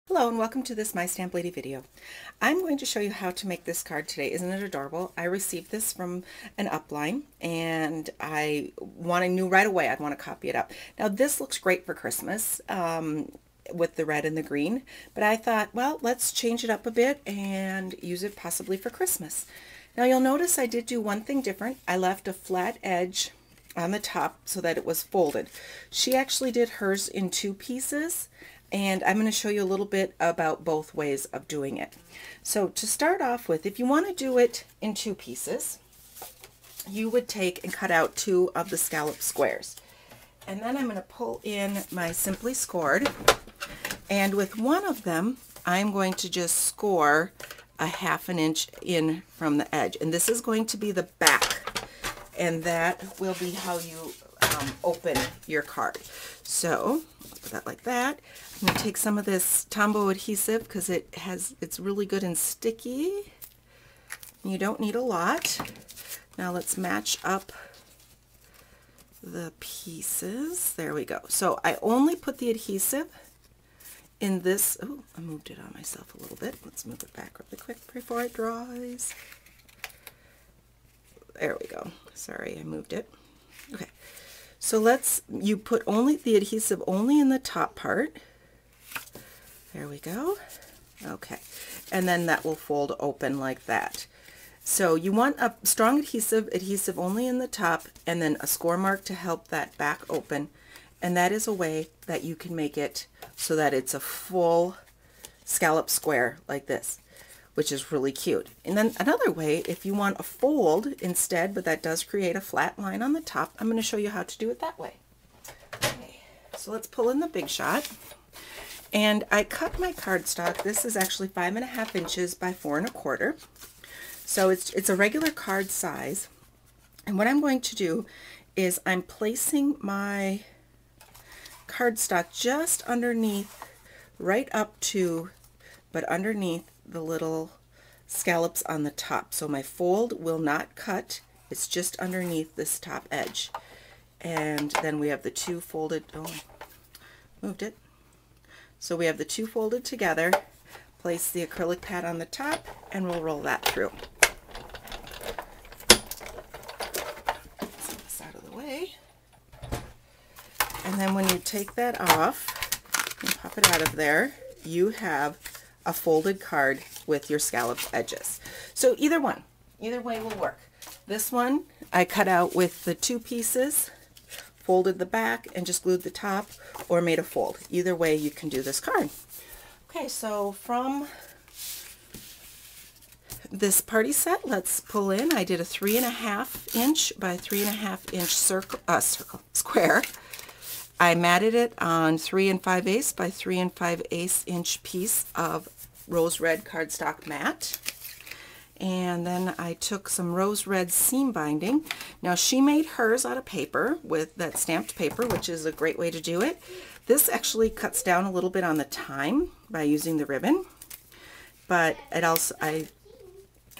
Hello and welcome to this My Stamp Lady video. I'm going to show you how to make this card today. Isn't it adorable? I received this from an upline and I knew right away I'd want to copy it up. Now this looks great for Christmas with the red and the green, but I thought, well, let's change it up a bit and use it possibly for Christmas. Now you'll notice I did do one thing different. I left a flat edge on the top so that it was folded. She actually did hers in two pieces, and I'm going to show you a little bit about both ways of doing it. So to start off with, if you want to do it in two pieces, you would take and cut out two of the scallop squares. And then I'm going to pull in my Simply Scored, and with one of them I'm going to just score a 1/2 inch in from the edge, and this is going to be the back, and that will be how you open your card. So let's put that like that. I'm going to take some of this Tombow adhesive because it's really good and sticky. You don't need a lot. Now let's match up the pieces. There we go. So I only put the adhesive in this. Oh, I moved it on myself a little bit. Let's move it back really quick before it dries. There we go. Sorry, I moved it. Okay. So you put only the adhesive only in the top part. There we go. Okay. And then that will fold open like that. So you want a strong adhesive only in the top, and then a score mark to help that back open. And that is a way that you can make it so that it's a full scallop square like this, which is really cute. And then another way, if you want a fold instead, but that does create a flat line on the top, I'm going to show you how to do it that way. Okay, so let's pull in the Big Shot. And I cut my cardstock. This is actually 5.5 inches by 4.25. So it's a regular card size. And what I'm going to do is I'm placing my cardstock just underneath, right up to, but underneath the little scallops on the top. So my fold will not cut. It's just underneath this top edge. And then we have the two folded, oh, moved it. So we have the two folded together, place the acrylic pad on the top, and we'll roll that through. Set this out of the way. And then when you take that off and pop it out of there, you have a folded card with your scalloped edges. So either way will work. This one I cut out with the two pieces, folded the back and just glued the top, or made a fold. Either way you can do this card. Okay, so from this party set, let's pull in. I did a 3.5 inch by 3.5 inch square. I matted it on 3 5/8 by 3 5/8 inch piece of rose red cardstock mat. And then I took some rose red seam binding. Now she made hers out of paper, with that stamped paper, which is a great way to do it. This actually cuts down a little bit on the time by using the ribbon, but it also, I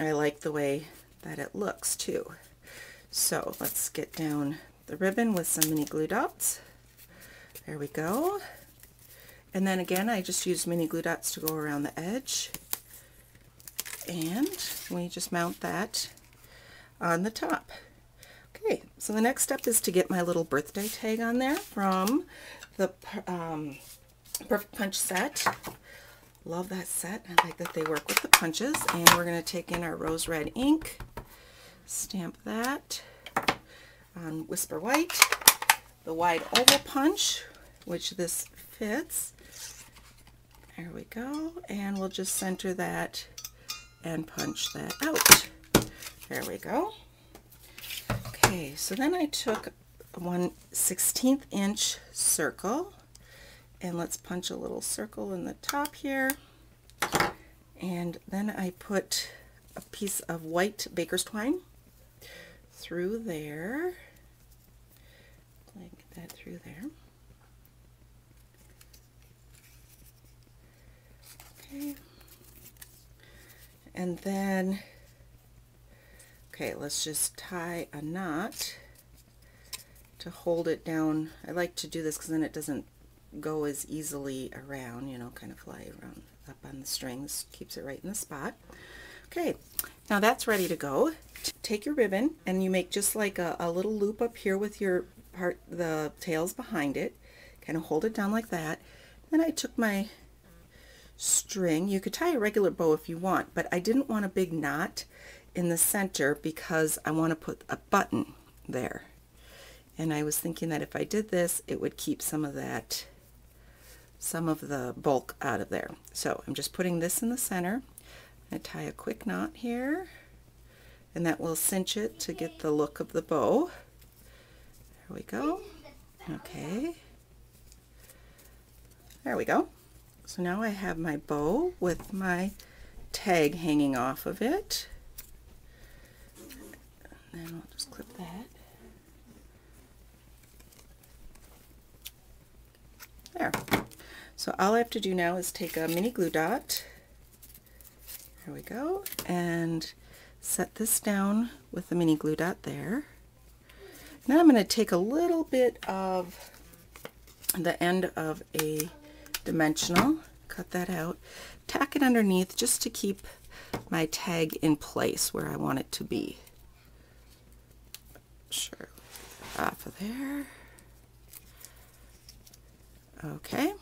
like the way that it looks too. So let's get down the ribbon with some mini glue dots. There we go. And then again, I just used mini glue dots to go around the edge. And we just mount that on the top. Okay, so the next step is to get my little birthday tag on there from the Perfect Punch set. Love that set. I like that they work with the punches. And we're going to take in our rose red ink, stamp that on Whisper White, the wide oval punch, which this fits. There we go. And we'll just center that and punch that out. There we go. Okay, so then I took a 1/16 inch circle, and let's punch a little circle in the top here. And then I put a piece of white baker's twine through there. Get that through there. Okay. And then, okay, let's just tie a knot to hold it down. I like to do this because then it doesn't go as easily around, you know, kind of fly around up on the string. This keeps it right in the spot. Okay, now that's ready to go. Take your ribbon and you make just like a little loop up here with your part, the tails behind it. Kind of hold it down like that. Then I took my string. You could tie a regular bow if you want, but I didn't want a big knot in the center because I want to put a button there. And I was thinking that if I did this, it would keep some of that, some of the bulk out of there. So I'm just putting this in the center. I tie a quick knot here, and that will cinch it to get the look of the bow. There we go. Okay. There we go. So now I have my bow with my tag hanging off of it. And then I'll just clip that. There. So all I have to do now is take a mini glue dot. There we go. And set this down with the mini glue dot there. Now I'm going to take a little bit of the end of a dimensional, cut that out, tack it underneath just to keep my tag in place where I want it to be. Sure, off of there. Okay,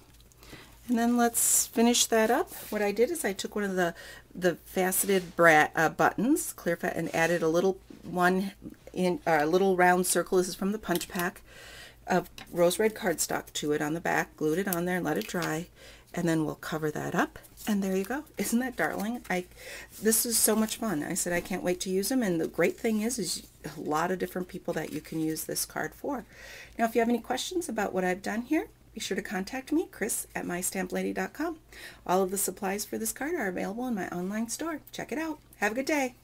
and then let's finish that up. What I did is I took one of the faceted buttons, clear fat, and added a little little round circle. This is from the punch pack of rose red cardstock to it on the back. Glued it on there and let it dry, and then we'll cover that up. And there you go. Isn't that darling? This is so much fun. I said I can't wait to use them, and the great thing is a lot of different people that you can use this card for. Now, if you have any questions about what I've done here, be sure to contact me, Chris@mystamplady.com. All of the supplies for this card are available in my online store. Check it out. Have a good day.